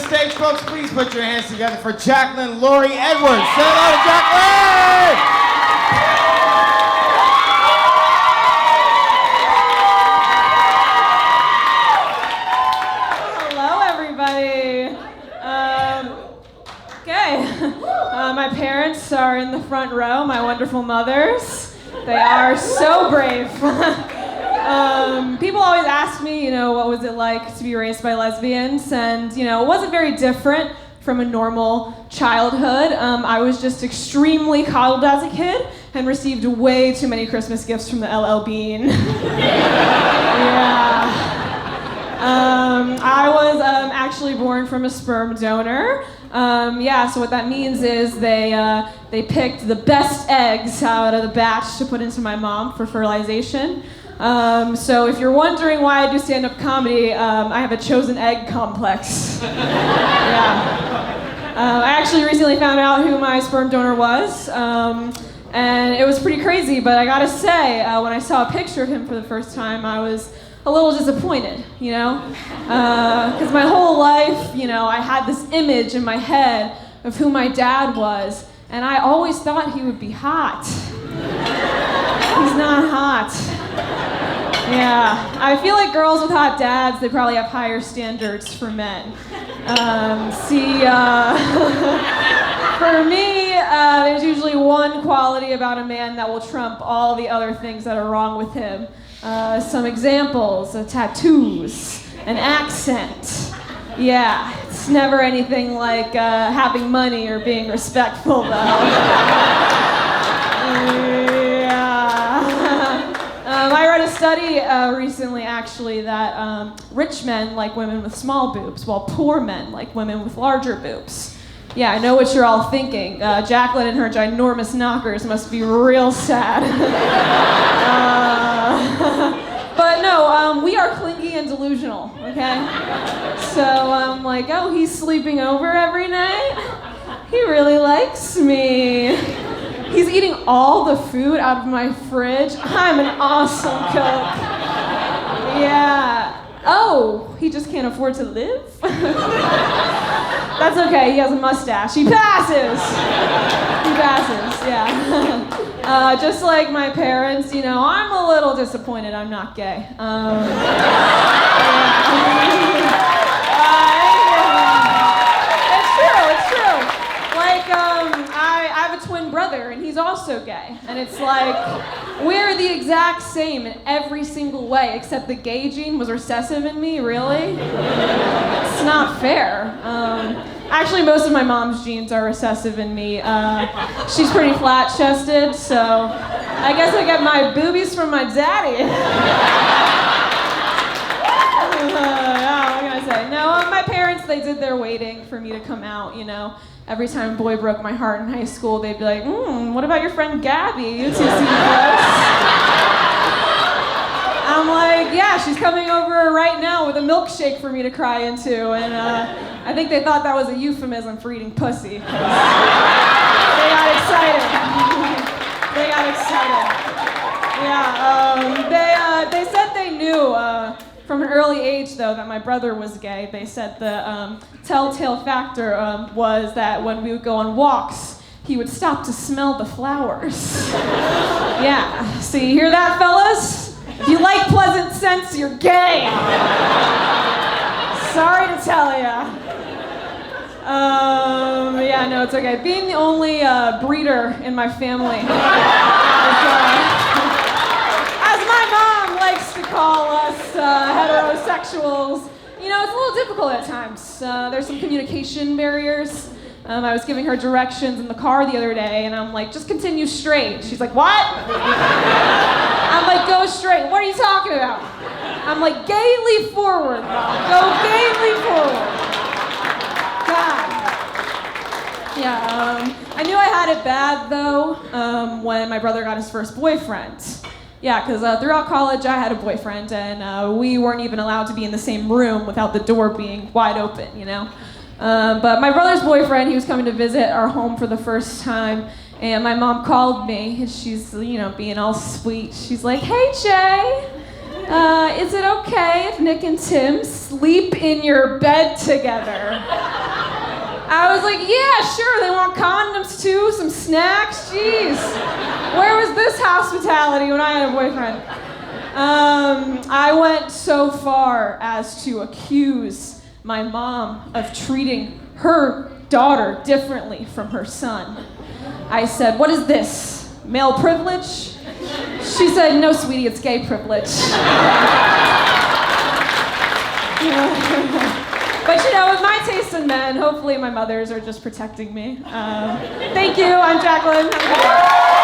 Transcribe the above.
stage, folks. Please put your hands together for Jaclyn Lori Edwards. Say hello to Jaclyn! Hello, everybody. My parents are in the front row, my wonderful mothers. They are so brave. People always ask me, what was it like to be raised by lesbians? And, it wasn't very different from a normal childhood. I was just extremely coddled as a kid and received way too many Christmas gifts from the LL Bean. Yeah. I was actually born from a sperm donor. So what that means is they picked the best eggs out of the batch to put into my mom for fertilization. So if you're wondering why I do stand-up comedy, I have a chosen egg complex. Yeah. I actually recently found out who my sperm donor was, and it was pretty crazy, but I gotta say, when I saw a picture of him for the first time, I was a little disappointed, because my whole life, I had this image in my head of who my dad was, and I always thought he would be hot. He's not hot. Yeah, I feel like girls with hot dads, they probably have higher standards for men. For me, there's usually one quality about a man that will trump all the other things that are wrong with him. Some examples, tattoos, an accent. Yeah, it's never anything like having money or being respectful, though. I read a study recently, actually, that rich men like women with small boobs, while poor men like women with larger boobs. Yeah, I know what you're all thinking. Jaclyn and her ginormous knockers must be real sad. But no, we are clingy and delusional, okay? So I'm like, oh, he's sleeping over every night? He really likes me. He's eating all the food out of my fridge. I'm an awesome cook. Yeah. Oh, he just can't afford to live? That's okay, he has a mustache. He passes! He passes, yeah. Just like my parents, I'm a little disappointed I'm not gay. It's true. Like, I have a twin brother, and he's also gay. And it's like, we're the exact same in every single way, except the gay gene was recessive in me, really? It's not fair. Actually, most of my mom's genes are recessive in me. She's pretty flat-chested, so I guess I get my boobies from my daddy. What can I say? No, my parents, they did their waiting for me to come out, Every time a boy broke my heart in high school, they'd be like, what about your friend Gabby? You two seem close. I'm like, yeah, she's coming over right now with a milkshake for me to cry into, and I think they thought that was a euphemism for eating pussy. They got excited. Yeah, they said they knew from an early age, though, that my brother was gay. They said the telltale factor was that when we would go on walks, he would stop to smell the flowers. Yeah, so you hear that, fellas? If you like pleasant scents, you're gay. Sorry to tell ya. Yeah, no, it's okay. Being the only breeder in my family, as my mom likes to call us heterosexuals, it's a little difficult at times. There's some communication barriers. I was giving her directions in the car the other day, and I'm like, just continue straight. She's like, what? I'm like, go straight. What are you talking about? I'm like, gaily forward, Mom. Go gaily forward. God. Yeah, I knew I had it bad, though, when my brother got his first boyfriend. Yeah, because throughout college, I had a boyfriend, and we weren't even allowed to be in the same room without the door being wide open, But my brother's boyfriend, he was coming to visit our home for the first time, and my mom called me, and she's, being all sweet. She's like, hey, Jay, is it okay if Nick and Tim sleep in your bed together? I was like, yeah, sure, they want condoms too, some snacks, jeez. Where was this hospitality when I had a boyfriend? I went so far as to accuse my mom of treating her daughter differently from her son. I said, what is this, male privilege? She said, no, sweetie, it's gay privilege. But you know, with my taste in men, hopefully my mothers are just protecting me. Thank you, I'm Jaclyn.